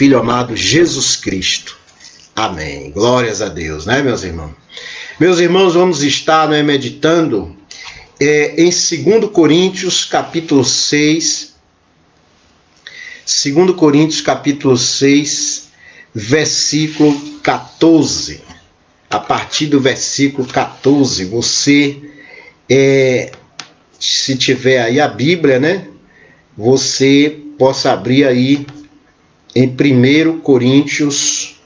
Filho amado Jesus Cristo. Amém. Glórias a Deus, né, meus irmãos? Meus irmãos, vamos estar meditando em 2 Coríntios, capítulo 6. 2 Coríntios, capítulo 6, versículo 14. A partir do versículo 14, você, se tiver aí a Bíblia, né? Você possa abrir aí em 1 Coríntios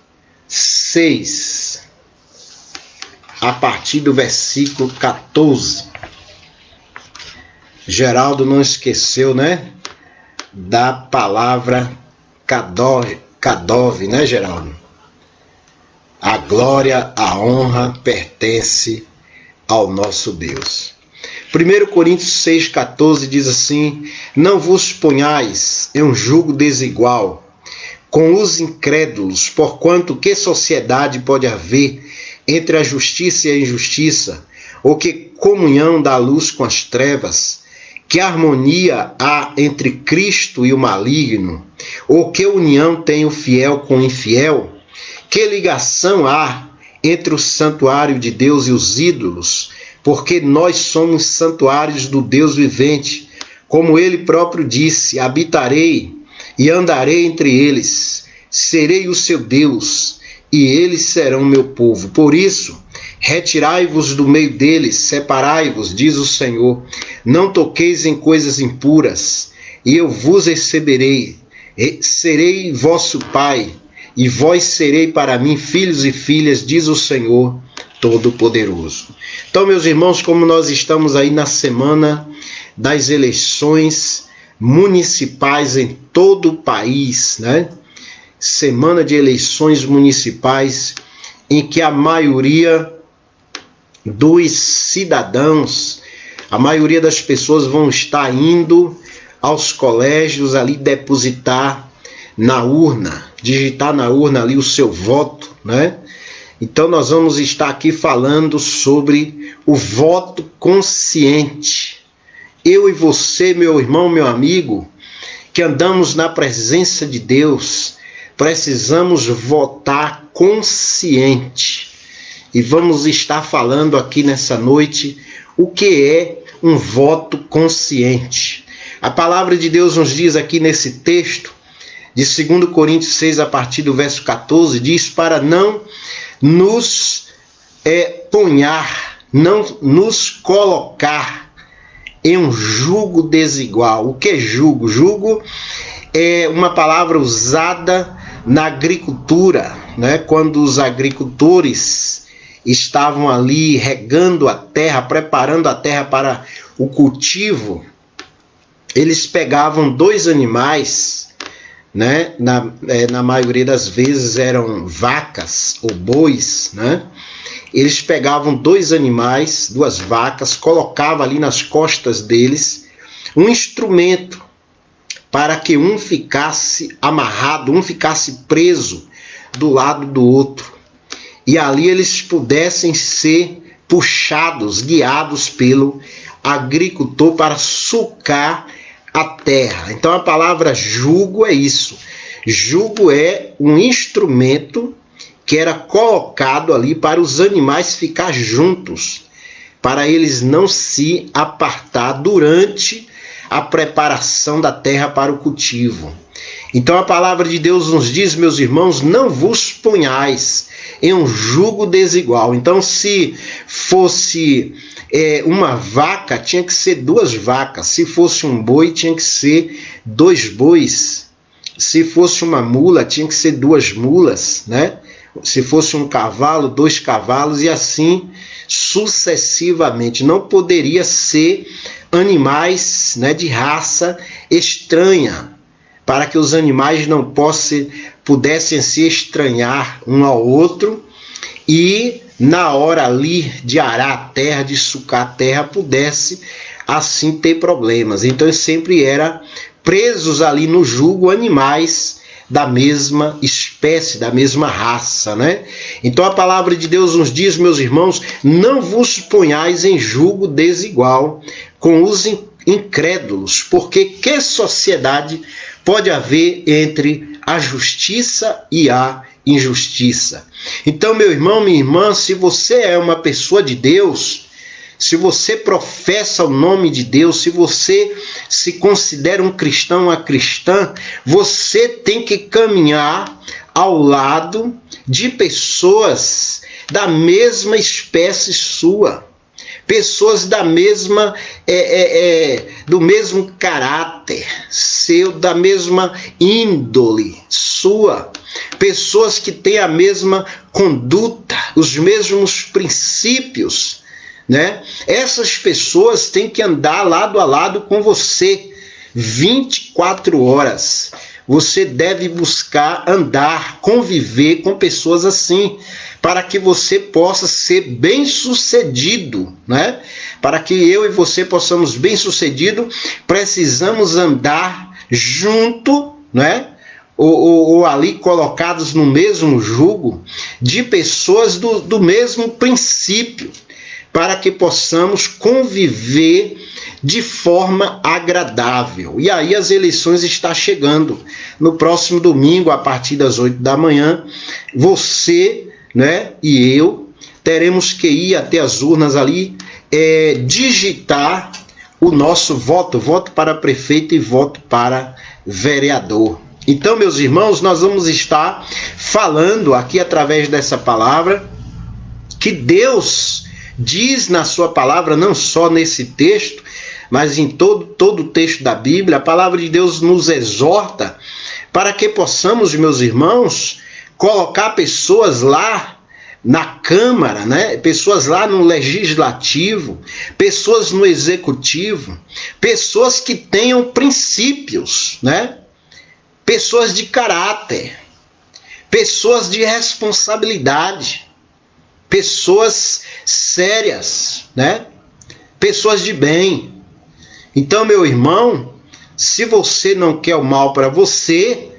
6, a partir do versículo 14. Geraldo não esqueceu, né? Da palavra Kadov, né, Geraldo? A glória, a honra pertence ao nosso Deus. 1 Coríntios 6,14 diz assim: não vos ponhais em um jugo desigual com os incrédulos, porquanto que sociedade pode haver entre a justiça e a injustiça? Ou que comunhão da luz com as trevas? Que harmonia há entre Cristo e o maligno? Ou que união tem o fiel com o infiel? Que ligação há entre o santuário de Deus e os ídolos? Porque nós somos santuários do Deus vivente. Como ele próprio disse: habitarei e andarei entre eles, serei o seu Deus, e eles serão meu povo. Por isso, retirai-vos do meio deles, separai-vos, diz o Senhor. Não toqueis em coisas impuras, e eu vos receberei. Serei vosso Pai, e vós serei para mim filhos e filhas, diz o Senhor Todo-Poderoso. Então, meus irmãos, como nós estamos aí na semana das eleições municipais em todo o país, né? Semana de eleições municipais em que a maioria dos cidadãos, a maioria das pessoas vão estar indo aos colégios ali depositar na urna, digitar na urna ali o seu voto, né? Então nós vamos estar aqui falando sobre o voto consciente. Eu e você, meu irmão, meu amigo, que andamos na presença de Deus, precisamos votar consciente. E vamos estar falando aqui nessa noite o que é um voto consciente. A palavra de Deus nos diz aqui nesse texto, de 2 Coríntios 6, a partir do verso 14, diz: para não nos não nos colocar em um jugo desigual. O que é jugo? Jugo é uma palavra usada na agricultura, né? Quando os agricultores estavam ali regando a terra, preparando a terra para o cultivo, eles pegavam dois animais, né? Na maioria das vezes eram vacas ou bois, né? Eles pegavam dois animais, duas vacas, colocavam ali nas costas deles um instrumento para que um ficasse amarrado, um ficasse preso do lado do outro. E ali eles pudessem ser puxados, guiados pelo agricultor para sucar a terra. Então a palavra jugo é isso. Jugo é um instrumento que era colocado ali para os animais ficar juntos, para eles não se apartar durante a preparação da terra para o cultivo. Então a palavra de Deus nos diz, meus irmãos, não vos ponhais em um jugo desigual. Então, se fosse uma vaca, tinha que ser duas vacas. Se fosse um boi, tinha que ser dois bois. Se fosse uma mula, tinha que ser duas mulas, né? Se fosse um cavalo, dois cavalos, e assim sucessivamente. Não poderia ser animais, né, de raça estranha, para que os animais não pudessem se estranhar um ao outro e na hora ali de arar a terra, de sucar a terra, pudesse assim ter problemas. Então sempre era presos ali no jugo animais da mesma espécie, da mesma raça, né? Então a palavra de Deus nos diz, meus irmãos, não vos ponhais em jugo desigual com os incrédulos, porque que sociedade pode haver entre a justiça e a injustiça. Então, meu irmão, minha irmã, se você é uma pessoa de Deus, se você professa o nome de Deus, se você se considera um cristão, uma cristã, você tem que caminhar ao lado de pessoas da mesma espécie sua, pessoas da mesma, do mesmo caráter seu, da mesma índole sua, pessoas que têm a mesma conduta, os mesmos princípios, né? Essas pessoas têm que andar lado a lado com você 24 horas. Você deve buscar andar, conviver com pessoas assim, para que você possa ser bem-sucedido, né? Para que eu e você possamos bem-sucedido, precisamos andar junto, né? Ou ali colocados no mesmo jugo de pessoas do mesmo princípio, para que possamos conviver de forma agradável. E aí as eleições estão chegando. No próximo domingo, a partir das 8 da manhã, você, né, e eu teremos que ir até as urnas ali, digitar o nosso voto para prefeito e voto para vereador. Então, meus irmãos, nós vamos estar falando aqui através dessa palavra que Deus diz na sua palavra, não só nesse texto, mas em todo o texto da Bíblia. A palavra de Deus nos exorta para que possamos, meus irmãos, colocar pessoas lá na Câmara, né? Pessoas lá no Legislativo, pessoas no Executivo, pessoas que tenham princípios, né? Pessoas de caráter, pessoas de responsabilidade, pessoas sérias, né? Pessoas de bem. Então, meu irmão, se você não quer o mal para você,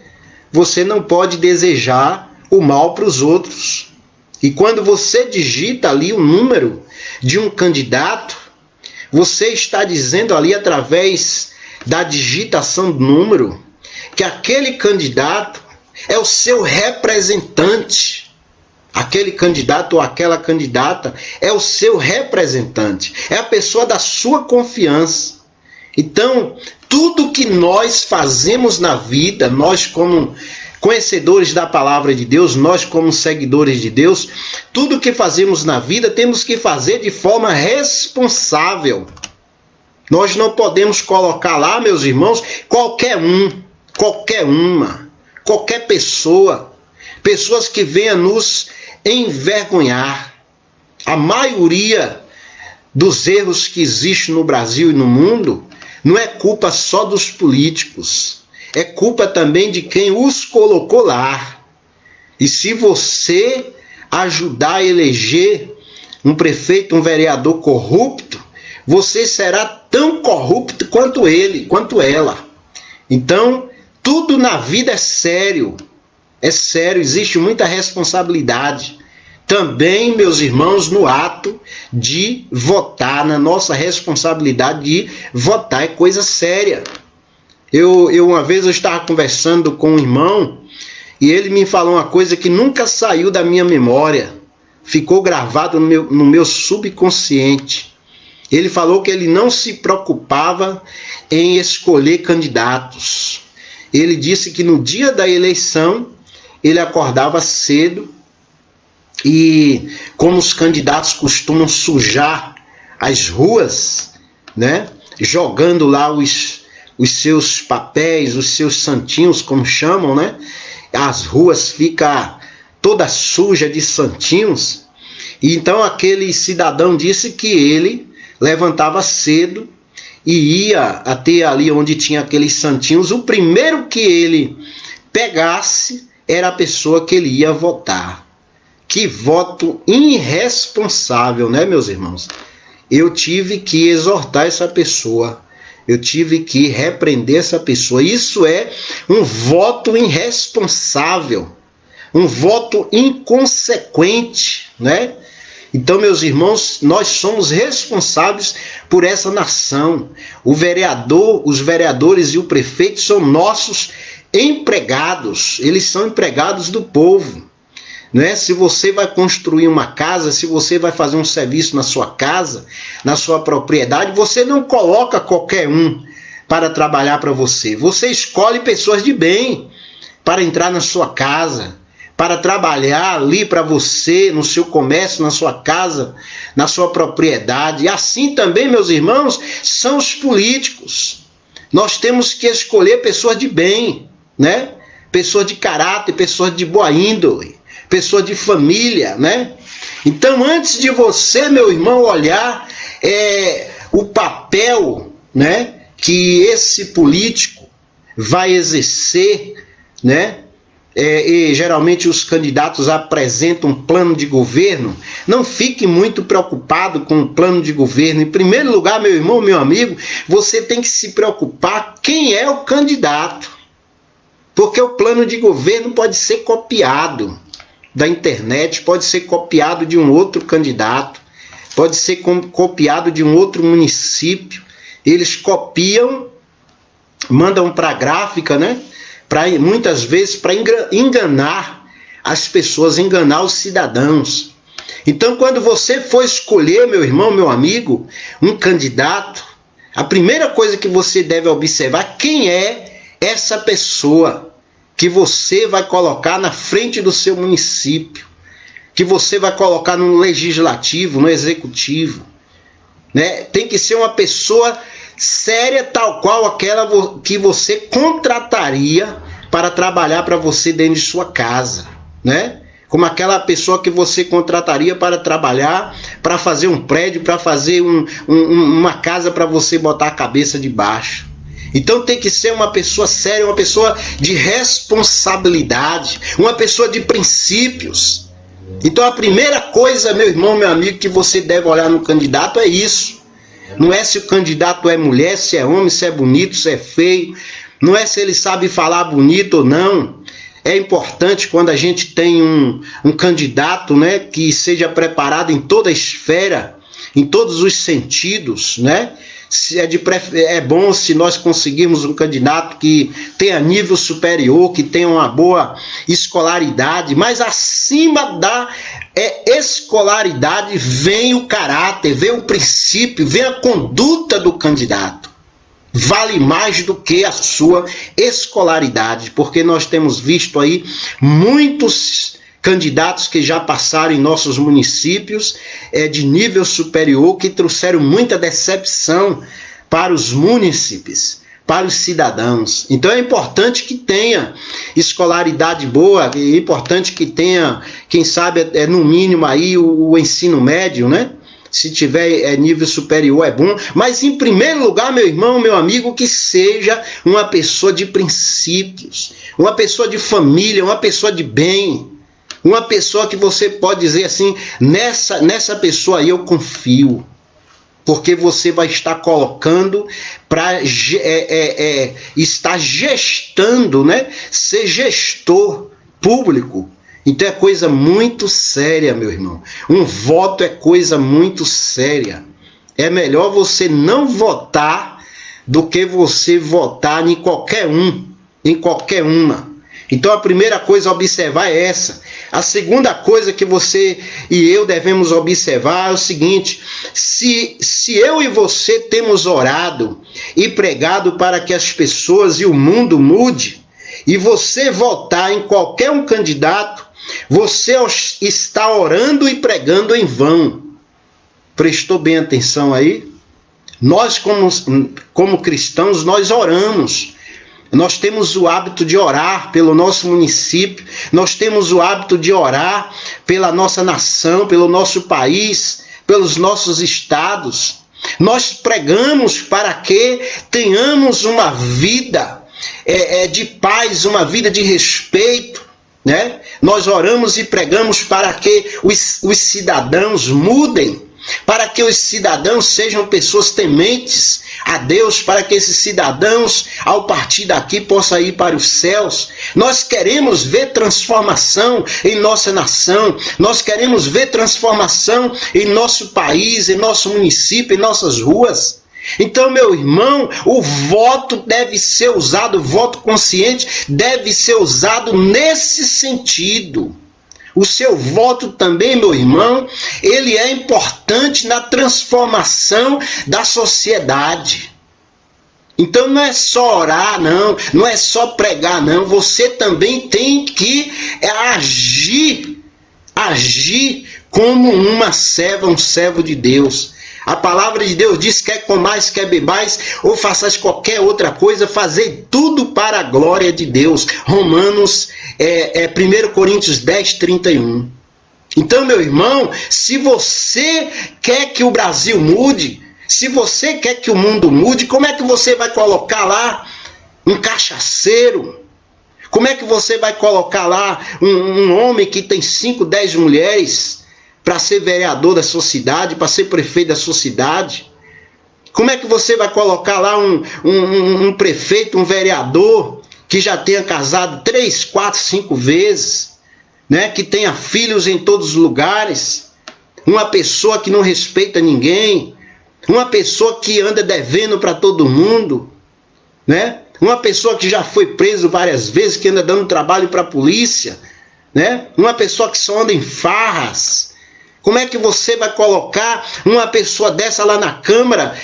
você não pode desejar o mal para os outros. E quando você digita ali o número de um candidato, você está dizendo ali através da digitação do número que aquele candidato é o seu representante. Aquele candidato ou aquela candidata é o seu representante, é a pessoa da sua confiança. Então, tudo que nós fazemos na vida, nós como conhecedores da palavra de Deus, nós como seguidores de Deus, tudo que fazemos na vida temos que fazer de forma responsável. Nós não podemos colocar lá, meus irmãos, qualquer um, qualquer uma, qualquer pessoa, pessoas que venham nos envergonhar. A maioria dos erros que existem no Brasil e no mundo não é culpa só dos políticos, é culpa também de quem os colocou lá. E se você ajudar a eleger um prefeito, um vereador corrupto, você será tão corrupto quanto ele, quanto ela. Então, tudo na vida é sério, existe muita responsabilidade. Também, meus irmãos, no ato de votar, na nossa responsabilidade de votar, é coisa séria. Uma vez eu estava conversando com um irmão e ele me falou uma coisa que nunca saiu da minha memória, ficou gravado no meu subconsciente. Ele falou que ele não se preocupava em escolher candidatos. Ele disse que no dia da eleição ele acordava cedo e, como os candidatos costumam sujar as ruas, né, jogando lá os seus papéis, os seus santinhos, como chamam, né? As ruas ficam toda suja de santinhos. E então aquele cidadão disse que ele levantava cedo e ia até ali onde tinha aqueles santinhos. O primeiro que ele pegasse era a pessoa que ele ia votar. Que voto irresponsável, né, meus irmãos? Eu tive que exortar essa pessoa. Eu tive que repreender essa pessoa. Isso é um voto irresponsável, um voto inconsequente, né? Então, meus irmãos, nós somos responsáveis por essa nação. O vereador, os vereadores e o prefeito são nossos empregados, eles são empregados do povo. Né? Se você vai construir uma casa, se você vai fazer um serviço na sua casa, na sua propriedade, você não coloca qualquer um para trabalhar para você. Você escolhe pessoas de bem para entrar na sua casa, para trabalhar ali para você, no seu comércio, na sua casa, na sua propriedade. E assim também, meus irmãos, são os políticos. Nós temos que escolher pessoas de bem, né? Pessoas de caráter, pessoas de boa índole, pessoas de família, né? Então, antes de você, meu irmão, olhar o papel, né, que esse político vai exercer, né? E geralmente os candidatos apresentam um plano de governo. Não fique muito preocupado com o plano de governo. Em primeiro lugar, meu irmão, meu amigo, você tem que se preocupar quem é o candidato. Porque o plano de governo pode ser copiado da internet, pode ser copiado de um outro candidato, pode ser copiado de um outro município. Eles copiam, mandam para a gráfica, né? Muitas vezes para enganar as pessoas, enganar os cidadãos. Então, quando você for escolher, meu irmão, meu amigo, um candidato, a primeira coisa que você deve observar, quem é essa pessoa que você vai colocar na frente do seu município, que você vai colocar no legislativo, no executivo, né? Tem que ser uma pessoa séria, tal qual aquela que você contrataria para trabalhar para você dentro de sua casa, né? Como aquela pessoa que você contrataria para trabalhar, para fazer um prédio, para fazer uma casa para você botar a cabeça debaixo. Então tem que ser uma pessoa séria, uma pessoa de responsabilidade, uma pessoa de princípios. Então a primeira coisa, meu irmão, meu amigo, que você deve olhar no candidato é isso. Não é se o candidato é mulher, se é homem, se é bonito, se é feio. Não é se ele sabe falar bonito ou não. É importante quando a gente tem um candidato, né, que seja preparado em toda a esfera, em todos os sentidos, né? É bom se nós conseguirmos um candidato que tenha nível superior, que tenha uma boa escolaridade, mas acima da escolaridade vem o caráter, vem o princípio, vem a conduta do candidato. Vale mais do que a sua escolaridade, porque nós temos visto aí muitos candidatos que já passaram em nossos municípios de nível superior, que trouxeram muita decepção para os munícipes, para os cidadãos. Então é importante que tenha escolaridade boa, é importante que tenha, quem sabe, no mínimo aí o ensino médio, né? Se tiver nível superior é bom, mas em primeiro lugar, meu irmão, meu amigo, que seja uma pessoa de princípios, uma pessoa de família, uma pessoa de bem. Uma pessoa que você pode dizer assim, nessa pessoa aí eu confio, porque você vai estar colocando para estar gestando, né? Ser gestor público. Então é coisa muito séria, meu irmão. Um voto é coisa muito séria. É melhor você não votar do que você votar em qualquer um, em qualquer uma. Então a primeira coisa a observar é essa. A segunda coisa que você e eu devemos observar é o seguinte: se eu e você temos orado e pregado para que as pessoas e o mundo mude, e você votar em qualquer um candidato, você está orando e pregando em vão. Prestou bem atenção aí? Nós como cristãos, nós oramos. Nós temos o hábito de orar pelo nosso município, nós temos o hábito de orar pela nossa nação, pelo nosso país, pelos nossos estados. Nós pregamos para que tenhamos uma vida de paz, uma vida de respeito, né? Nós oramos e pregamos para que os cidadãos mudem, para que os cidadãos sejam pessoas tementes a Deus, para que esses cidadãos, ao partir daqui, possam ir para os céus. Nós queremos ver transformação em nossa nação, nós queremos ver transformação em nosso país, em nosso município, em nossas ruas. Então, meu irmão, o voto deve ser usado, o voto consciente deve ser usado nesse sentido. O seu voto também, meu irmão, ele é importante na transformação da sociedade. Então não é só orar, não é só pregar, não. Você também tem que agir como uma serva, um servo de Deus. A palavra de Deus diz: quer comais, quer bebais, ou façais qualquer outra coisa, fazei tudo para a glória de Deus. Romanos, 1 Coríntios 10, 31. Então, meu irmão, se você quer que o Brasil mude, se você quer que o mundo mude, como é que você vai colocar lá um cachaceiro? Como é que você vai colocar lá um homem que tem 5, 10 mulheres para ser vereador da sua cidade, para ser prefeito da sua cidade? Como é que você vai colocar lá um prefeito, um vereador que já tenha casado 3, 4, 5 vezes, né? Que tenha filhos em todos os lugares, uma pessoa que não respeita ninguém, uma pessoa que anda devendo para todo mundo, né? Uma pessoa que já foi preso várias vezes, que anda dando trabalho para a polícia, né? Uma pessoa que só anda em farras. Como é que você vai colocar uma pessoa dessa lá na Câmara?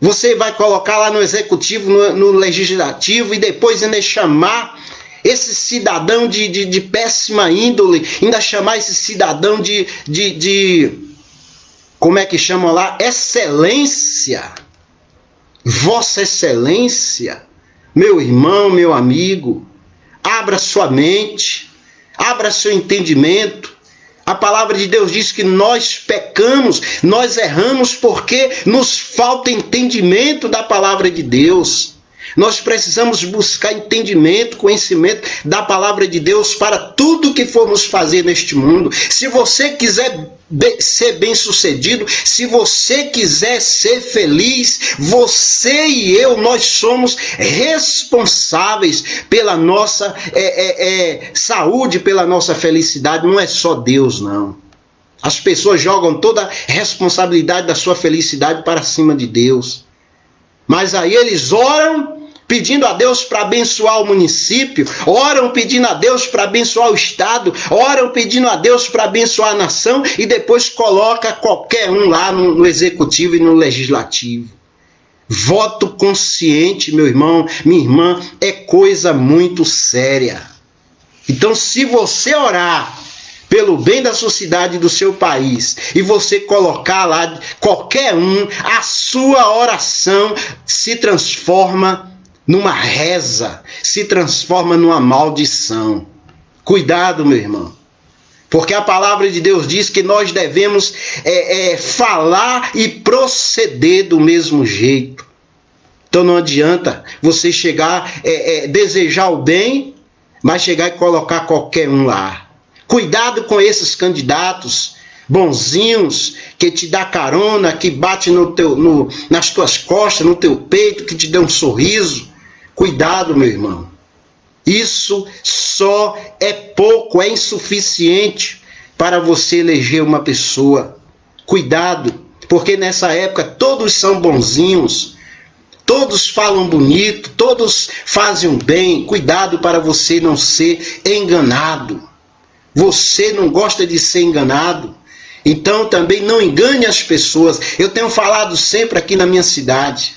Você vai colocar lá no Executivo, no Legislativo, e depois ainda chamar esse cidadão de péssima índole, ainda chamar esse cidadão como é que chamam lá? Excelência. Vossa Excelência. Meu irmão, meu amigo, abra sua mente, abra seu entendimento. A palavra de Deus diz que nós pecamos, nós erramos porque nos falta entendimento da palavra de Deus. Nós precisamos buscar entendimento, conhecimento da palavra de Deus para tudo que formos fazer neste mundo. Se você quiser ser bem-sucedido, se você quiser ser feliz, você e eu, nós somos responsáveis pela nossa saúde, pela nossa felicidade. Não é só Deus, não. As pessoas jogam toda a responsabilidade da sua felicidade para cima de Deus. Mas aí eles oram pedindo a Deus para abençoar o município, oram pedindo a Deus para abençoar o estado, oram pedindo a Deus para abençoar a nação, e depois coloca qualquer um lá no executivo e no legislativo. Voto consciente, meu irmão, minha irmã, é coisa muito séria. Então, se você orar pelo bem da sociedade do seu país, e você colocar lá qualquer um, a sua oração se transforma numa reza, se transforma numa maldição. Cuidado, meu irmão, porque a palavra de Deus diz que nós devemos falar e proceder do mesmo jeito. Então não adianta você chegar, desejar o bem, mas chegar e colocar qualquer um lá. Cuidado com esses candidatos bonzinhos, que te dá carona, que bate nas tuas costas, no teu peito, que te dá um sorriso. Cuidado, meu irmão. Isso só é pouco, é insuficiente para você eleger uma pessoa. Cuidado, porque nessa época todos são bonzinhos, todos falam bonito, todos fazem o bem. Cuidado para você não ser enganado. Você não gosta de ser enganado, então também não engane as pessoas. Eu tenho falado sempre aqui na minha cidade,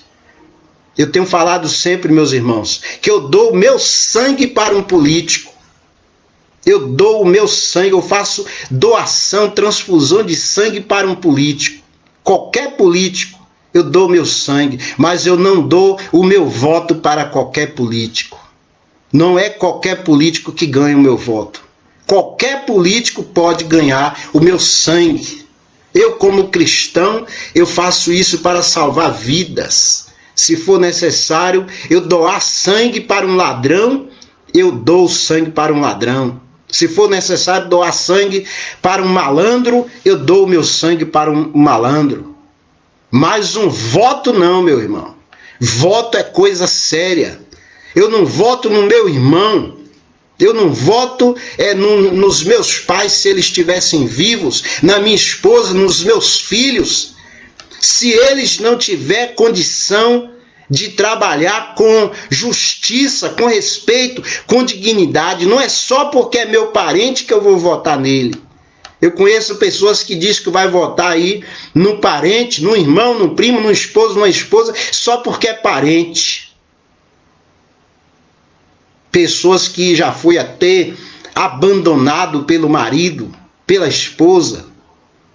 eu tenho falado sempre, meus irmãos, que eu dou o meu sangue para um político. Eu dou o meu sangue, eu faço doação, transfusão de sangue para um político. Qualquer político, eu dou o meu sangue, mas eu não dou o meu voto para qualquer político. Não é qualquer político que ganha o meu voto. Qualquer político pode ganhar o meu sangue. Eu, como cristão, eu faço isso para salvar vidas. Se for necessário eu doar sangue para um ladrão, eu dou sangue para um ladrão. Se for necessário doar sangue para um malandro, eu dou o meu sangue para um malandro. Mas um voto não, meu irmão. Voto é coisa séria. Eu não voto no meu irmão. Eu não voto nos meus pais se eles estivessem vivos, na minha esposa, nos meus filhos. se eles não tiverem condição de trabalhar com justiça, com respeito, com dignidade. Não é só porque é meu parente que eu vou votar nele. Eu conheço pessoas que dizem que vai votar aí num parente, num irmão, num primo, num esposo, numa esposa, só porque é parente. Pessoas que já foi até abandonado pelo marido, pela esposa,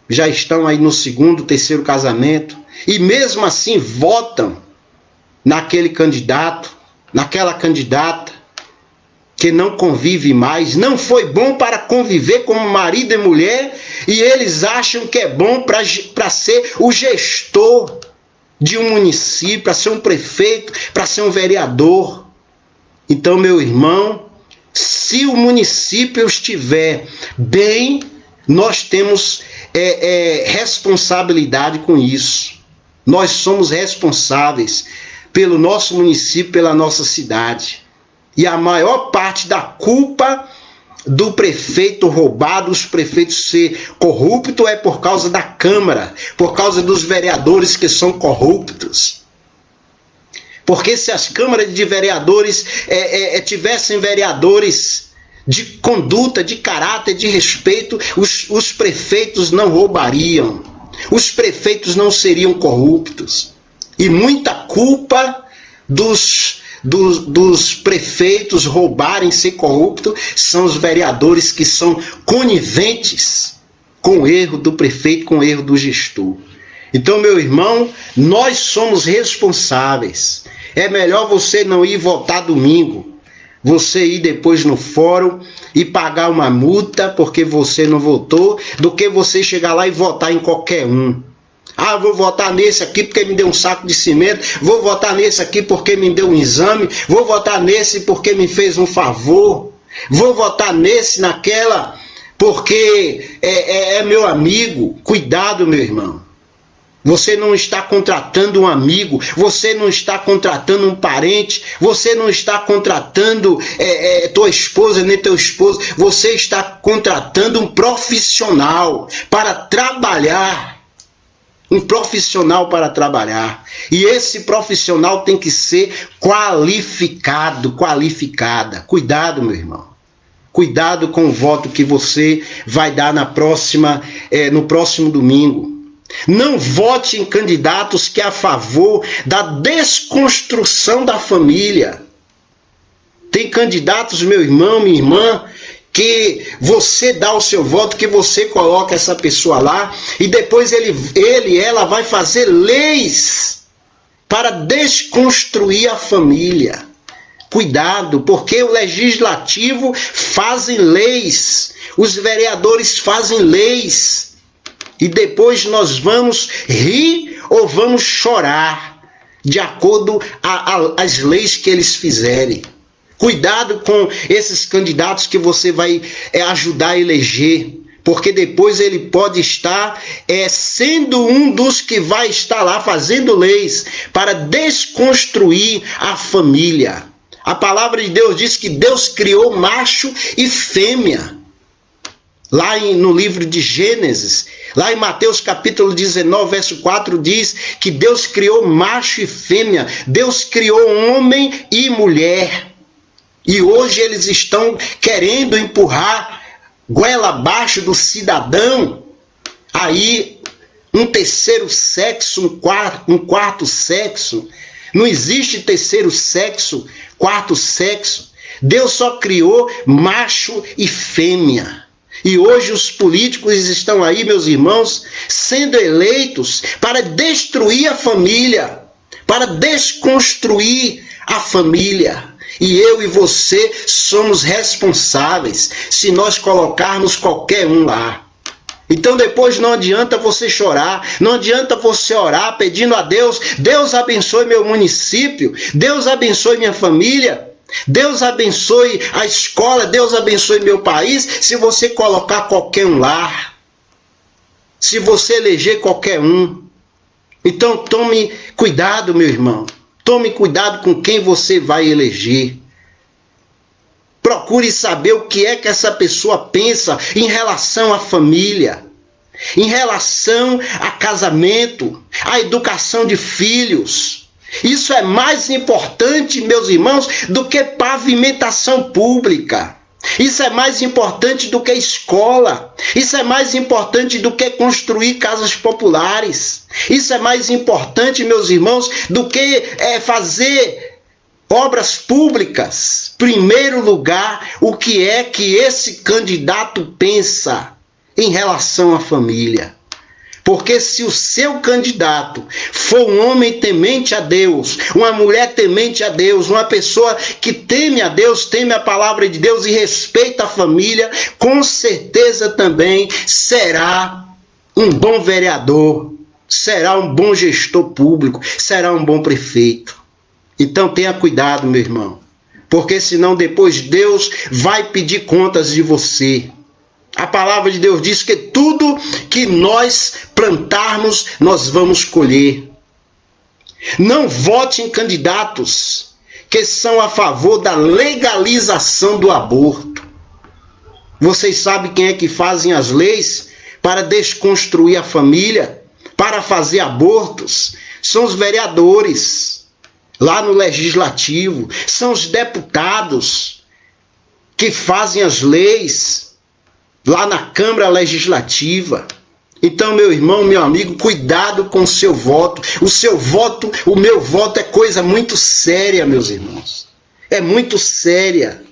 já estão aí no segundo, terceiro casamento, e mesmo assim votam naquele candidato, naquela candidata, que não convive mais, não foi bom para conviver como marido e mulher, e eles acham que é bom para ser o gestor de um município, para ser um prefeito, para ser um vereador. Então, meu irmão, se o município estiver bem, nós temos responsabilidade com isso. Nós somos responsáveis pelo nosso município, pela nossa cidade. E a maior parte da culpa do prefeito roubado, os prefeitos ser corrupto, é por causa da Câmara, por causa dos vereadores que são corruptos. Porque se as câmaras de vereadores tivessem vereadores de conduta, de caráter, de respeito, os prefeitos não roubariam, os prefeitos não seriam corruptos. E muita culpa dos prefeitos roubarem, ser corruptos, são os vereadores que são coniventes com o erro do prefeito, com o erro do gestor. Então, meu irmão, nós somos responsáveis. É melhor você não ir votar domingo, você ir depois no fórum e pagar uma multa porque você não votou, do que você chegar lá e votar em qualquer um. Ah, vou votar nesse aqui porque me deu um saco de cimento, vou votar nesse aqui porque me deu um exame, vou votar nesse porque me fez um favor, vou votar nesse, naquela, porque é meu amigo. Cuidado, meu irmão. Você não está contratando um amigo, você não está contratando um parente, você não está contratando tua esposa nem teu esposo, você está contratando um profissional para trabalhar. Um profissional para trabalhar. E esse profissional tem que ser qualificado, qualificada. Cuidado, meu irmão. Cuidado com o voto que você vai dar no próximo domingo. Não vote em candidatos que é a favor da desconstrução da família. Tem candidatos, meu irmão, minha irmã, que você dá o seu voto, que você coloca essa pessoa lá, e depois ela vai fazer leis para desconstruir a família. Cuidado, porque o legislativo fazem leis, os vereadores fazem leis, e depois nós vamos rir ou vamos chorar, de acordo às leis que eles fizerem. Cuidado com esses candidatos que você vai ajudar a eleger, porque depois ele pode estar sendo um dos que vai estar lá fazendo leis para desconstruir a família. A palavra de Deus diz que Deus criou macho e fêmea. Lá no livro de Gênesis, lá em Mateus capítulo 19, verso 4, diz que Deus criou macho e fêmea. Deus criou homem e mulher. E hoje eles estão querendo empurrar goela abaixo do cidadão aí um terceiro sexo, um quarto sexo. Não existe terceiro sexo, quarto sexo. Deus só criou macho e fêmea. E hoje os políticos estão aí, meus irmãos, sendo eleitos para destruir a família, para desconstruir a família. E eu e você somos responsáveis se nós colocarmos qualquer um lá. Então depois não adianta você chorar, não adianta você orar pedindo a Deus, Deus abençoe meu município, Deus abençoe minha família, Deus abençoe a escola, Deus abençoe meu país, se você colocar qualquer um lá, se você eleger qualquer um. Então tome cuidado, meu irmão. Tome cuidado com quem você vai eleger. Procure saber o que é que essa pessoa pensa em relação à família. em relação a casamento, a educação de filhos. Isso é mais importante, meus irmãos, do que pavimentação pública. Isso é mais importante do que escola. Isso é mais importante do que construir casas populares. Isso é mais importante, meus irmãos, do que fazer obras públicas. Primeiro lugar, o que é que esse candidato pensa em relação à família? Porque se o seu candidato for um homem temente a Deus, uma mulher temente a Deus, uma pessoa que teme a Deus, teme a palavra de Deus e respeita a família, com certeza também será um bom vereador, será um bom gestor público, será um bom prefeito. Então tenha cuidado, meu irmão, porque senão depois Deus vai pedir contas de você. A palavra de Deus diz que tudo que nós plantarmos, nós vamos colher. Não vote em candidatos que são a favor da legalização do aborto. Vocês sabem quem é que fazem as leis para desconstruir a família, para fazer abortos? São os vereadores, lá no legislativo. São os deputados que fazem as leis lá na Câmara Legislativa. Então, meu irmão, meu amigo, cuidado com o seu voto. O seu voto, o meu voto é coisa muito séria, meus irmãos. É muito séria.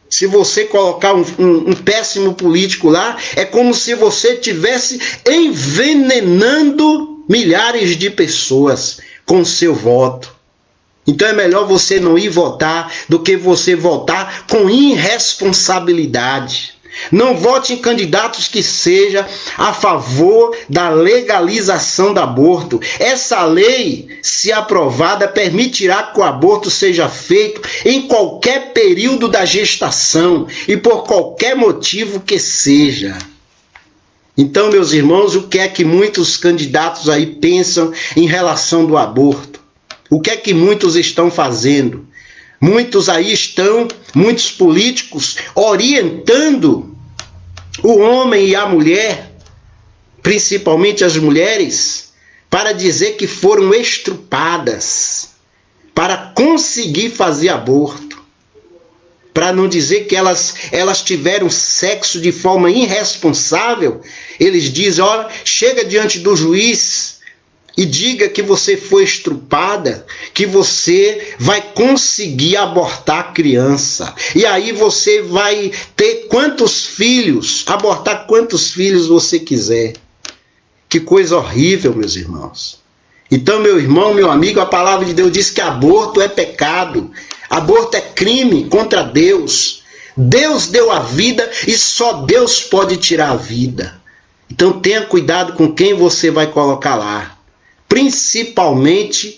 Se você colocar um péssimo político lá, é como se você estivesse envenenando milhares de pessoas com o seu voto. Então é melhor você não ir votar do que você votar com irresponsabilidade. Não vote em candidatos que sejam a favor da legalização do aborto. Essa lei, se aprovada, permitirá que o aborto seja feito em qualquer período da gestação e por qualquer motivo que seja. Então, meus irmãos, o que é que muitos candidatos aí pensam em relação do aborto? O que é que muitos estão fazendo? Muitos políticos orientando o homem e a mulher, principalmente as mulheres, para dizer que foram estrupadas para conseguir fazer aborto. Para não dizer que elas tiveram sexo de forma irresponsável, eles dizem, olha, chega diante do juiz e diga que você foi estrupada, que você vai conseguir abortar a criança. E aí você vai ter quantos filhos, abortar quantos filhos você quiser. Que coisa horrível, meus irmãos. Então, meu irmão, meu amigo, a palavra de Deus diz que aborto é pecado. Aborto é crime contra Deus. Deus deu a vida e só Deus pode tirar a vida. Então tenha cuidado com quem você vai colocar lá. Principalmente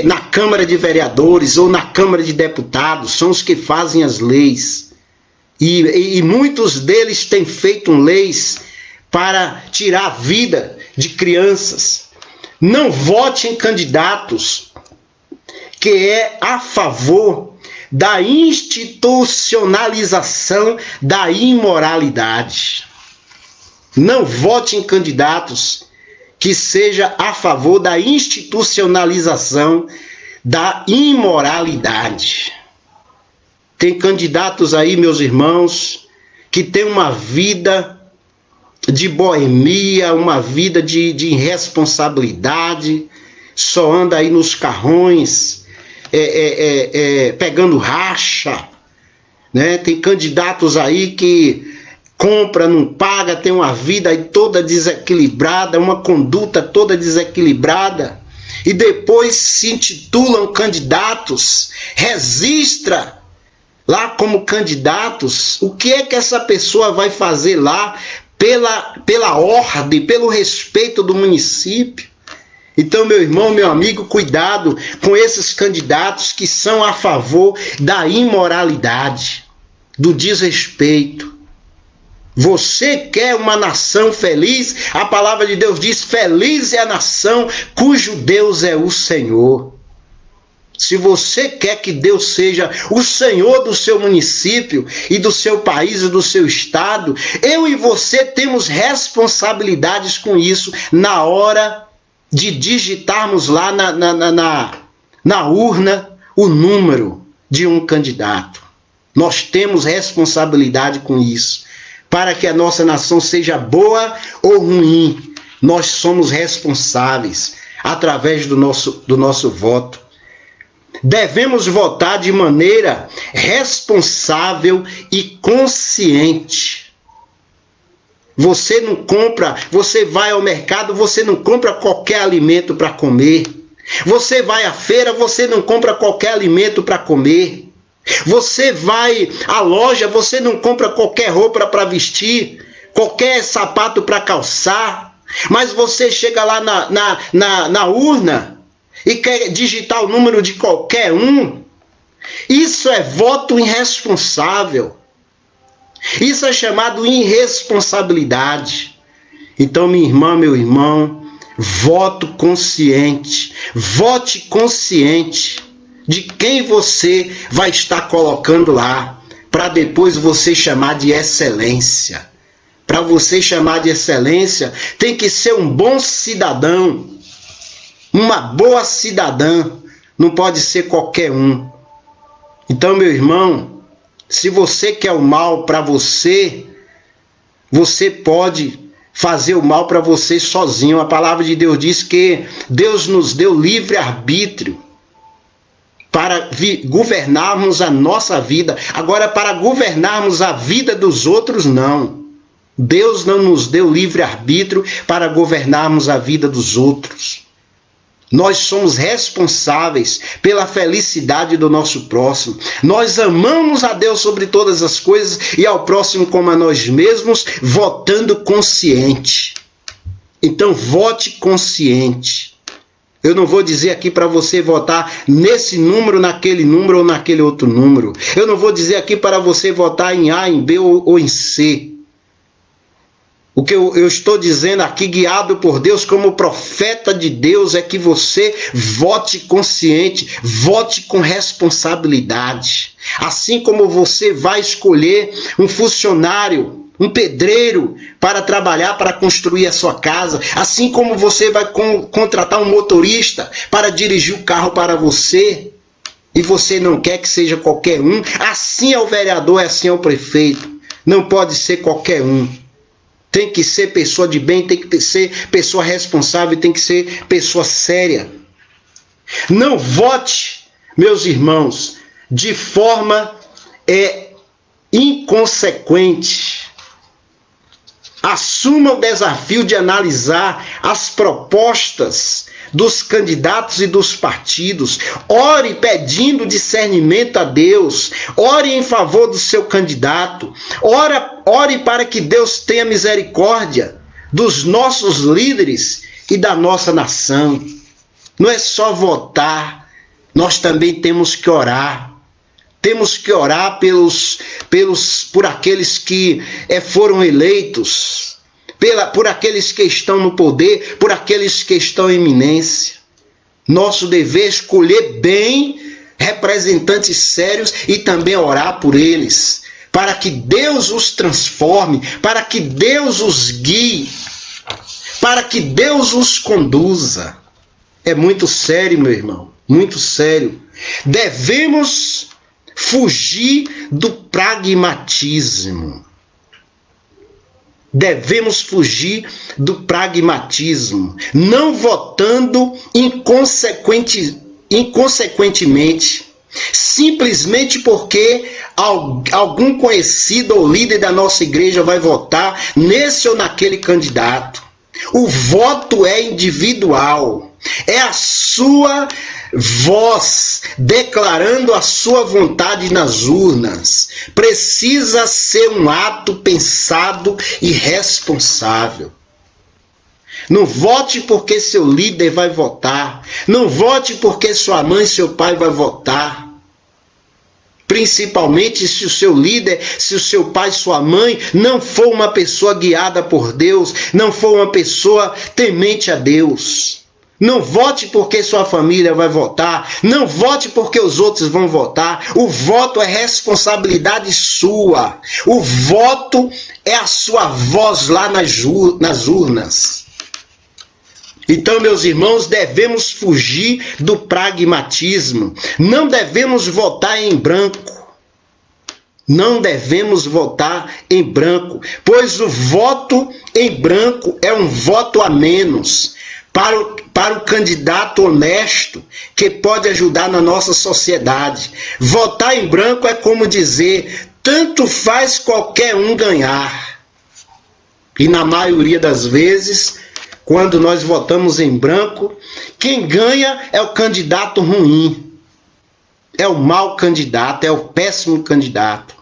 na Câmara de Vereadores ou na Câmara de Deputados, são os que fazem as leis. E muitos deles têm feito leis para tirar a vida de crianças. Não vote em candidatos que é a favor da institucionalização da imoralidade. Não vote em candidatos que seja a favor da institucionalização da imoralidade. Tem candidatos aí, meus irmãos, que tem uma vida de boemia, uma vida de irresponsabilidade, só anda aí nos carrões, pegando racha, né? Tem candidatos aí que compra, não paga, tem uma vida aí toda desequilibrada, uma conduta toda desequilibrada, e depois se intitulam candidatos, registra lá como candidatos. O que é que essa pessoa vai fazer lá pela ordem, pelo respeito do município? Então, meu irmão, meu amigo, cuidado com esses candidatos que são a favor da imoralidade, do desrespeito. Você quer uma nação feliz? A palavra de Deus diz, feliz é a nação cujo Deus é o Senhor. Se você quer que Deus seja o Senhor do seu município e do seu país e do seu estado, eu e você temos responsabilidades com isso na hora de digitarmos lá na urna o número de um candidato. Nós temos responsabilidade com isso. Para que a nossa nação seja boa ou ruim, nós somos responsáveis através do nosso voto. Devemos votar de maneira responsável e consciente. Você não compra, você vai ao mercado, você não compra qualquer alimento para comer. Você vai à feira, você não compra qualquer alimento para comer. Você vai à loja, você não compra qualquer roupa para vestir, qualquer sapato para calçar. Mas você chega lá na urna e quer digitar o número de qualquer um. Isso é voto irresponsável. Isso é chamado irresponsabilidade. Então, minha irmã, meu irmão, voto consciente. Vote consciente de quem você vai estar colocando lá, para depois você chamar de excelência. Para você chamar de excelência, tem que ser um bom cidadão. Uma boa cidadã, não pode ser qualquer um. Então, meu irmão, se você quer o mal para você, você pode fazer o mal para você sozinho. A palavra de Deus diz que Deus nos deu livre-arbítrio para governarmos a nossa vida. Agora, para governarmos a vida dos outros, não. Deus não nos deu livre-arbítrio para governarmos a vida dos outros. Nós somos responsáveis pela felicidade do nosso próximo. Nós amamos a Deus sobre todas as coisas e ao próximo como a nós mesmos, votando consciente. Então, vote consciente. Eu não vou dizer aqui para você votar nesse número, naquele número ou naquele outro número. Eu não vou dizer aqui para você votar em A, em B ou em C. O que eu estou dizendo aqui, guiado por Deus, como profeta de Deus, é que você vote consciente, vote com responsabilidade. Assim como você vai escolher um funcionário, um pedreiro, para trabalhar, para construir a sua casa. Assim como você vai contratar um motorista para dirigir o carro para você. E você não quer que seja qualquer um. Assim é o vereador, assim é o prefeito. Não pode ser qualquer um. Tem que ser pessoa de bem, tem que ser pessoa responsável, tem que ser pessoa séria. Não vote, meus irmãos, de forma inconsequente. Assuma o desafio de analisar as propostas dos candidatos e dos partidos. Ore pedindo discernimento a Deus. Ore em favor do seu candidato. Ore para que Deus tenha misericórdia dos nossos líderes e da nossa nação. Não é só votar, nós também temos que orar. Temos que orar por aqueles que foram eleitos, por aqueles que estão no poder, por aqueles que estão em eminência. Nosso dever é escolher bem representantes sérios e também orar por eles, para que Deus os transforme, para que Deus os guie, para que Deus os conduza. É muito sério, meu irmão, muito sério. Devemos fugir do pragmatismo. Devemos fugir do pragmatismo, não votando inconsequentemente, simplesmente porque algum conhecido ou líder da nossa igreja vai votar nesse ou naquele candidato. O voto é individual, é a sua voz declarando a sua vontade nas urnas. Precisa ser um ato pensado e responsável. Não vote porque seu líder vai votar. Não vote porque sua mãe e seu pai vai votar. Principalmente se o seu líder, se o seu pai, sua mãe não for uma pessoa guiada por Deus, não for uma pessoa temente a Deus. Não vote porque sua família vai votar. Não vote porque os outros vão votar. O voto é responsabilidade sua. O voto é a sua voz lá nas urnas. Então, meus irmãos, devemos fugir do pragmatismo. Não devemos votar em branco. Não devemos votar em branco, pois o voto em branco é um voto a menos para o candidato honesto que pode ajudar na nossa sociedade. Votar em branco é como dizer, tanto faz qualquer um ganhar. E na maioria das vezes, quando nós votamos em branco, quem ganha é o candidato ruim, é o mau candidato, é o péssimo candidato.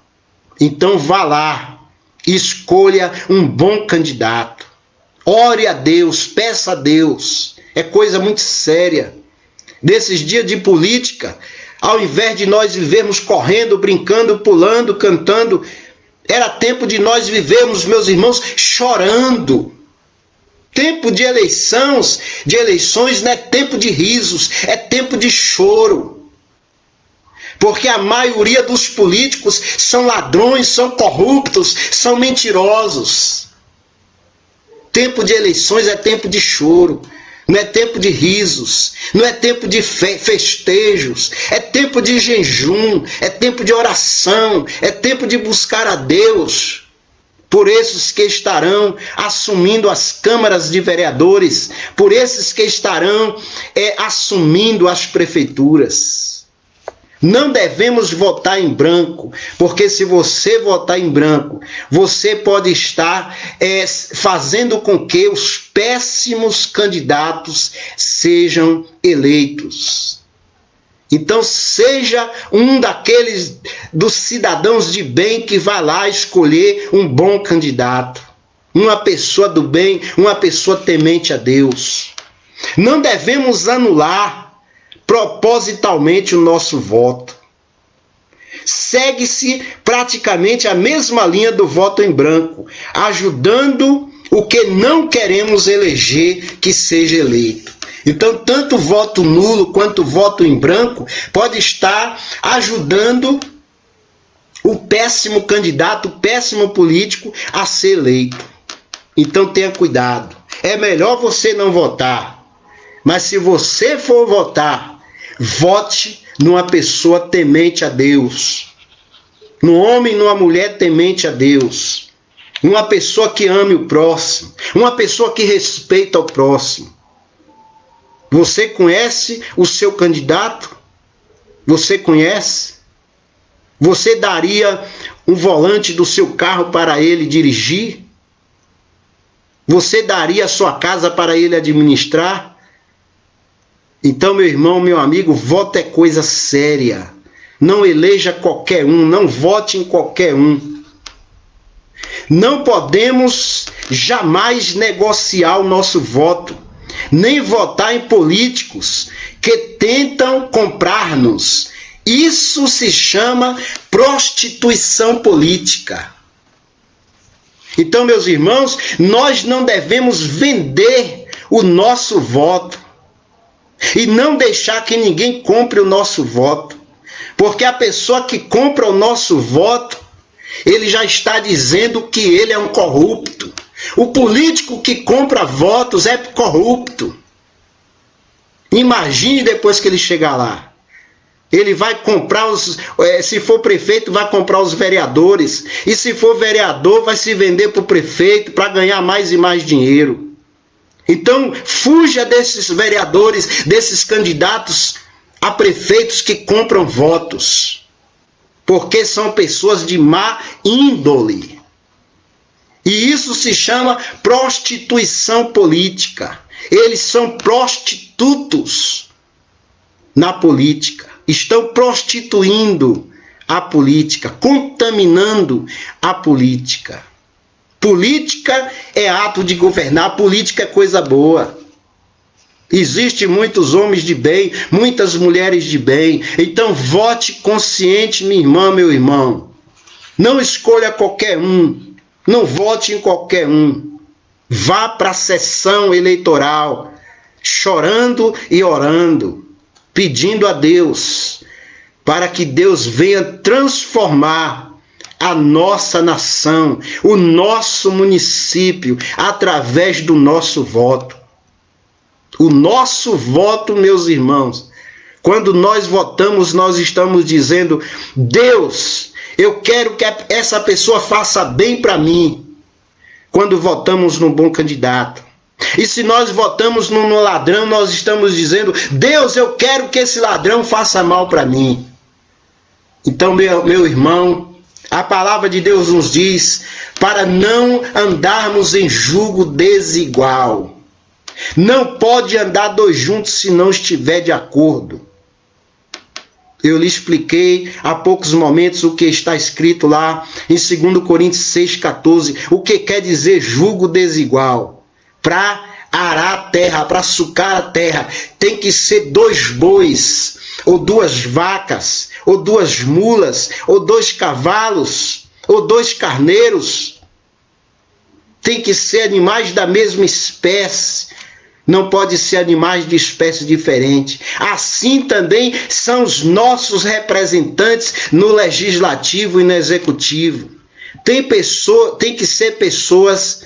Então vá lá, escolha um bom candidato. Ore a Deus, peça a Deus. É coisa muito séria. Nesses dias de política, ao invés de nós vivermos correndo, brincando, pulando, cantando, era tempo de nós vivermos, meus irmãos, chorando. Tempo de eleições não é tempo de risos, é tempo de choro. Porque a maioria dos políticos são ladrões, são corruptos, são mentirosos. Tempo de eleições é tempo de choro, não é tempo de risos, não é tempo de festejos, é tempo de jejum, é tempo de oração, é tempo de buscar a Deus. Por esses que estarão assumindo as câmaras de vereadores, por esses que estarão assumindo as prefeituras. Não devemos votar em branco, porque se você votar em branco, você pode estar fazendo com que os péssimos candidatos sejam eleitos. Então seja um dos cidadãos de bem que vai lá escolher um bom candidato, uma pessoa do bem, uma pessoa temente a Deus. Não devemos anular propositalmente o nosso voto. Segue-se praticamente a mesma linha do voto em branco, ajudando o que não queremos eleger que seja eleito. Então, tanto o voto nulo quanto o voto em branco pode estar ajudando o péssimo candidato, o péssimo político a ser eleito. Então, tenha cuidado. É melhor você não votar. Mas se você for votar, vote numa pessoa temente a Deus, num homem e numa mulher temente a Deus, uma pessoa que ame o próximo, uma pessoa que respeita o próximo. Você conhece o seu candidato? Você conhece? Você daria um volante do seu carro para ele dirigir? Você daria a sua casa para ele administrar? Então, meu irmão, meu amigo, voto é coisa séria. Não eleja qualquer um, não vote em qualquer um. Não podemos jamais negociar o nosso voto, nem votar em políticos que tentam comprar-nos. Isso se chama prostituição política. Então, meus irmãos, nós não devemos vender o nosso voto. E não deixar que ninguém compre o nosso voto. Porque a pessoa que compra o nosso voto, ele já está dizendo que ele é um corrupto. O político que compra votos é corrupto. Imagine depois que ele chegar lá. Ele vai comprar se for prefeito, vai comprar os vereadores. E se for vereador, vai se vender para o prefeito para ganhar mais e mais dinheiro. Então, fuja desses vereadores, desses candidatos a prefeitos que compram votos, porque são pessoas de má índole. E isso se chama prostituição política. Eles são prostitutos na política. Estão prostituindo a política, contaminando a política. Política é ato de governar, política é coisa boa. Existem muitos homens de bem, muitas mulheres de bem. Então vote consciente, minha irmã, meu irmão. Não escolha qualquer um. Não vote em qualquer um. Vá para a sessão eleitoral. chorando e orando, pedindo a Deus para que Deus venha transformar a nossa nação, o nosso município, através do nosso voto. O nosso voto, meus irmãos, quando nós votamos, nós estamos dizendo: Deus, eu quero que essa pessoa faça bem para mim. Quando votamos num bom candidato. E se nós votamos num ladrão, nós estamos dizendo: Deus, eu quero que esse ladrão faça mal para mim. Então, meu irmão, a palavra de Deus nos diz para não andarmos em julgo desigual. Não pode andar dois juntos se não estiver de acordo. Eu lhe expliquei há poucos momentos o que está escrito lá em 2 Coríntios 6,14. O que quer dizer julgo desigual? Para arar a terra, para sucar a terra, tem que ser 2 bois, ou 2 vacas, ou 2 mulas, ou 2 cavalos, ou 2 carneiros. Tem que ser animais da mesma espécie. Não pode ser animais de espécie diferente. Assim também são os nossos representantes no legislativo e no executivo. Tem que ser pessoas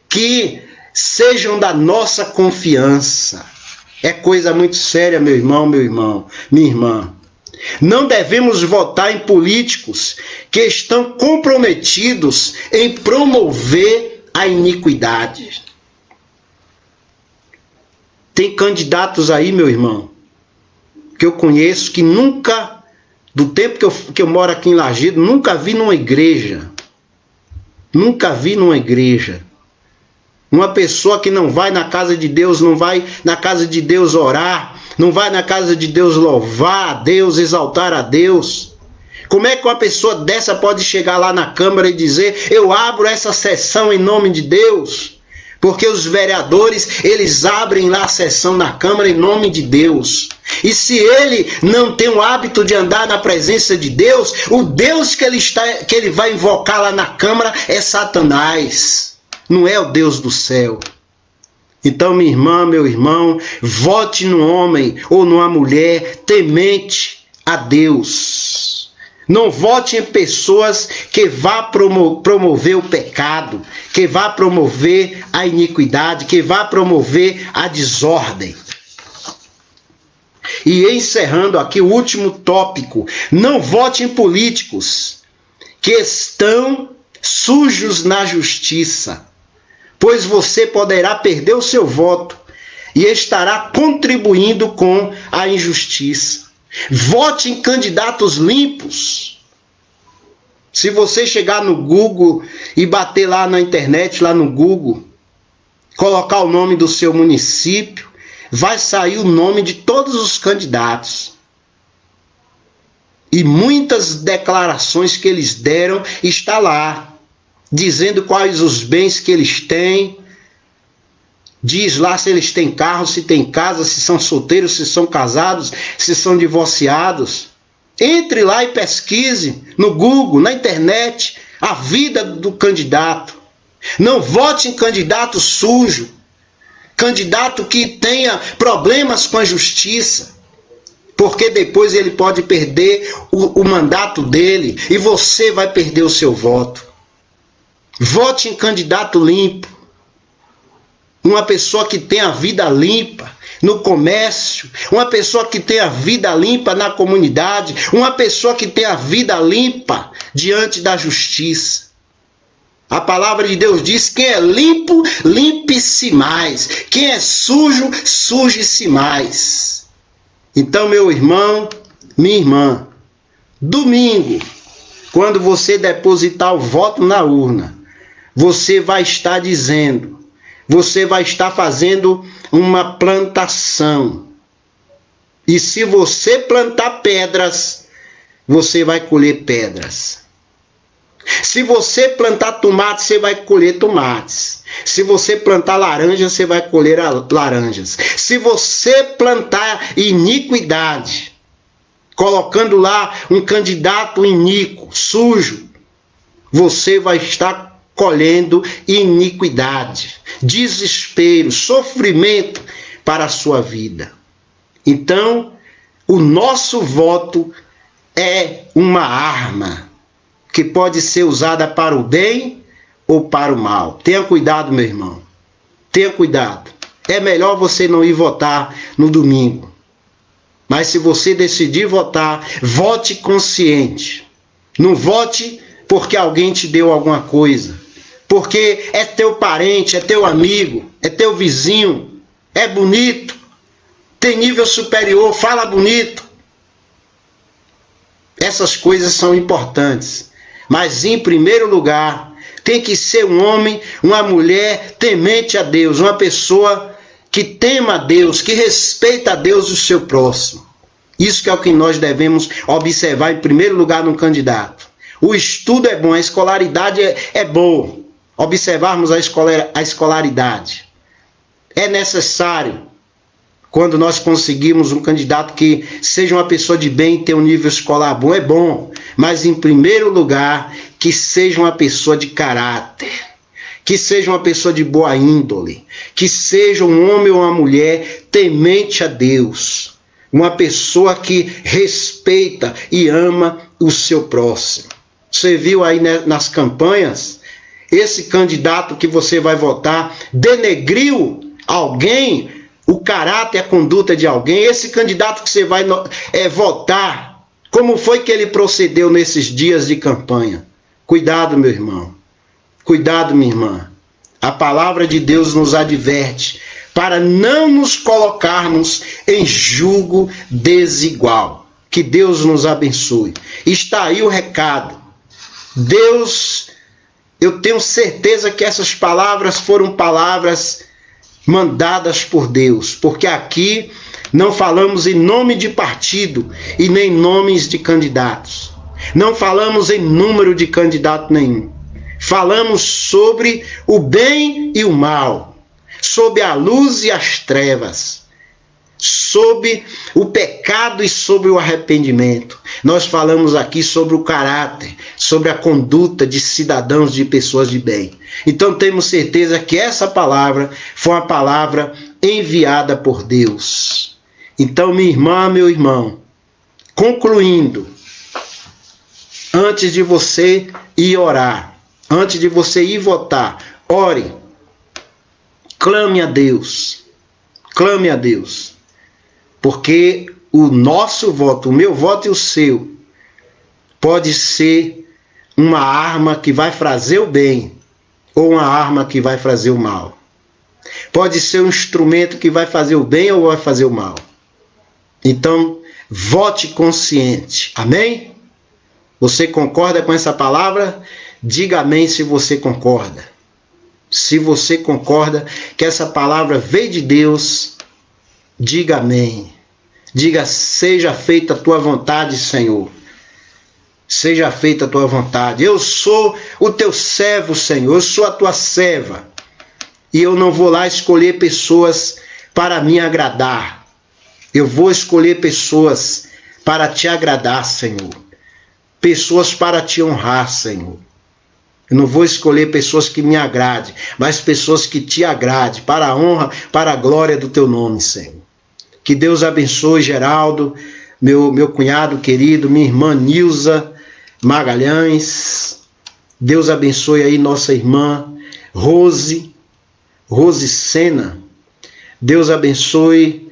que sejam da nossa confiança. É coisa muito séria, meu irmão, minha irmã. Não devemos votar em políticos que estão comprometidos em promover a iniquidade. Tem candidatos aí, meu irmão, que eu conheço, que nunca, do tempo que eu moro aqui em Lajeado, nunca vi numa igreja. Nunca vi numa igreja. Uma pessoa que não vai na casa de Deus, não vai na casa de Deus orar, não vai na casa de Deus louvar a Deus, exaltar a Deus. Como é que uma pessoa dessa pode chegar lá na Câmara e dizer: eu abro essa sessão em nome de Deus? Porque os vereadores, eles abrem lá a sessão na Câmara em nome de Deus. E se ele não tem o hábito de andar na presença de Deus, o Deus que ele vai invocar lá na Câmara é Satanás. Não é o Deus do céu. Então, minha irmã, meu irmão, vote no homem ou numa mulher temente a Deus. Não vote em pessoas que vá promover o pecado, que vá promover a iniquidade, que vá promover a desordem. E encerrando aqui o último tópico, não vote em políticos que estão sujos na justiça, pois você poderá perder o seu voto e estará contribuindo com a injustiça. Vote em candidatos limpos. Se você chegar no Google e bater lá na internet, lá no Google, colocar o nome do seu município, vai sair o nome de todos os candidatos. E muitas declarações que eles deram está lá, dizendo quais os bens que eles têm. Diz lá se eles têm carro, se têm casa, se são solteiros, se são casados, se são divorciados. Entre lá e pesquise no Google, na internet, a vida do candidato. Não vote em candidato sujo, candidato que tenha problemas com a justiça, porque depois ele pode perder o mandato dele e você vai perder o seu voto. Vote em candidato limpo. Uma pessoa que tem a vida limpa no comércio, uma pessoa que tem a vida limpa na comunidade, uma pessoa que tem a vida limpa diante da justiça. A palavra de Deus diz: quem é limpo, limpe-se mais. Quem é sujo, suje-se mais. Então, meu irmão, minha irmã, domingo, quando você depositar o voto na urna, você vai estar dizendo, você vai estar fazendo uma plantação. E se você plantar pedras, você vai colher pedras. Se você plantar tomate, você vai colher tomates. Se você plantar laranja, você vai colher laranjas. Se você plantar iniquidade, colocando lá um candidato iníquo, sujo, você vai estar colhendo iniquidade, desespero, sofrimento para a sua vida. Então, o nosso voto é uma arma que pode ser usada para o bem ou para o mal. Tenha cuidado, meu irmão. Tenha cuidado. É melhor você não ir votar no domingo. Mas se você decidir votar, vote consciente. Não vote porque alguém te deu alguma coisa. Porque é teu parente, é teu amigo, é teu vizinho, é bonito, tem nível superior, fala bonito. Essas coisas são importantes. Mas em primeiro lugar, tem que ser um homem, uma mulher temente a Deus, uma pessoa que tema a Deus, que respeita a Deus e o seu próximo. Isso que é o que nós devemos observar em primeiro lugar no candidato. O estudo é bom, a escolaridade é boa. Observarmos a escolaridade. É necessário, quando nós conseguimos um candidato que seja uma pessoa de bem e tenha um nível escolar bom, é bom. Mas em primeiro lugar, que seja uma pessoa de caráter. Que seja uma pessoa de boa índole. Que seja um homem ou uma mulher temente a Deus. Uma pessoa que respeita e ama o seu próximo. Você viu aí nas campanhas, esse candidato que você vai votar denegriu alguém, o caráter e a conduta de alguém. Esse candidato que você vai votar, como foi que ele procedeu nesses dias de campanha? Cuidado, meu irmão. Cuidado, minha irmã. A palavra de Deus nos adverte para não nos colocarmos em julgo desigual. Que Deus nos abençoe. Está aí o recado. Deus, eu tenho certeza que essas palavras foram palavras mandadas por Deus, porque aqui não falamos em nome de partido e nem nomes de candidatos. Não falamos em número de candidato nenhum. Falamos sobre o bem e o mal, sobre a luz e as trevas, sobre o pecado e sobre o arrependimento. Nós falamos aqui sobre o caráter, sobre a conduta de cidadãos, de pessoas de bem. Então temos certeza que essa palavra foi uma palavra enviada por Deus. Então, minha irmã, meu irmão, concluindo, antes de você ir orar, antes de você ir votar, ore, clame a Deus, porque o nosso voto, o meu voto e o seu, pode ser uma arma que vai fazer o bem ou uma arma que vai fazer o mal. Pode ser um instrumento que vai fazer o bem ou vai fazer o mal. Então, vote consciente. Amém? Você concorda com essa palavra? Diga amém se você concorda. Se você concorda que essa palavra veio de Deus, diga amém. Diga, seja feita a tua vontade, Senhor. Seja feita a tua vontade. Eu sou o teu servo, Senhor. Eu sou a tua serva. E eu não vou lá escolher pessoas para me agradar. Eu vou escolher pessoas para te agradar, Senhor. Pessoas para te honrar, Senhor. Eu não vou escolher pessoas que me agradem, mas pessoas que te agradem, para a honra, para a glória do teu nome, Senhor. Que Deus abençoe Geraldo, meu cunhado querido, minha irmã Nilza Magalhães. Deus abençoe aí nossa irmã Rose Sena. Deus abençoe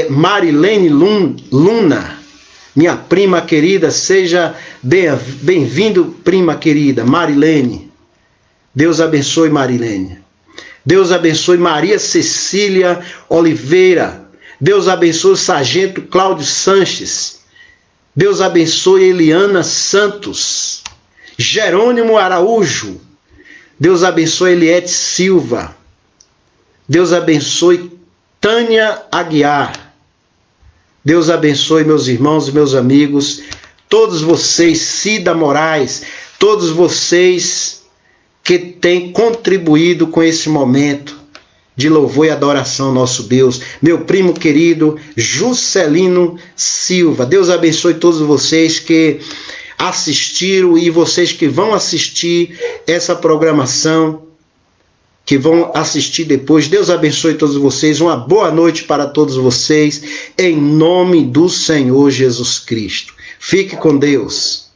Marilene Luna, minha prima querida. Seja bem-vindo, prima querida, Marilene. Deus abençoe Marilene. Deus abençoe Maria Cecília Oliveira. Deus abençoe o sargento Cláudio Sanches. Deus abençoe Eliana Santos. Jerônimo Araújo. Deus abençoe Eliette Silva. Deus abençoe Tânia Aguiar. Deus abençoe meus irmãos e meus amigos. Todos vocês, Cida Moraes. Todos vocês que têm contribuído com esse momento de louvor e adoração ao nosso Deus. Meu primo querido Juscelino Silva. Deus abençoe todos vocês que assistiram e vocês que vão assistir essa programação. que vão assistir depois. Deus abençoe todos vocês. Uma boa noite para todos vocês, em nome do Senhor Jesus Cristo. Fique com Deus.